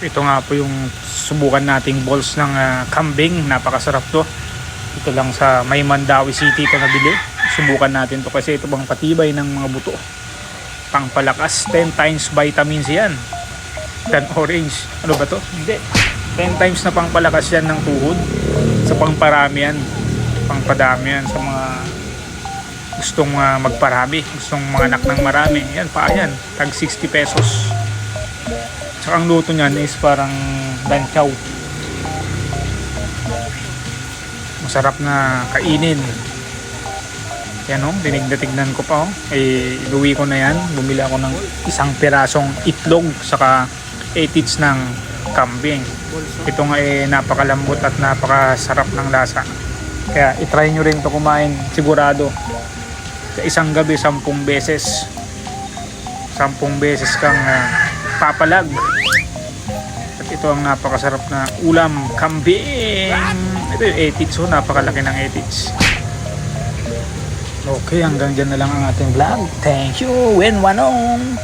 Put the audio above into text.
Ito nga po yung subukan nating balls ng kambing. Napakasarap to. Ito lang sa May Mandawi City ito nabili. Subukan natin to kasi ito bang patibay ng mga buto. Pangpalakas, 10 times vitamins yan. Dan orange. Ano ba to? Hindi. 10 times na pangpalakas yan ng tuhod. Sa pangparami yan. Pangpadami yan sa mga gustong magparami. Gustong mga anak ng marami. Yan, yan. Tag 60 pesos. Tsaka ang luto niyan is parang danchaw. Masarap na kainin. Yan o, dinigdatignan ko pa o. Iluwi ko na yan. Bumili ako ng isang pirasong itlog saka 8 each ng kambing. Ito nga napakalambot at napakasarap ng lasa. Kaya itry nyo rin to kumain sigurado. Sa isang gabi 10 beses. 10 beses kang papalag. At ito ang napakasarap na ulam, kambing. Ito yung 8 each o, napakalaki ng 8 each. Okay, hanggang dyan na lang ang ating vlog. Thank you, Wenwanong!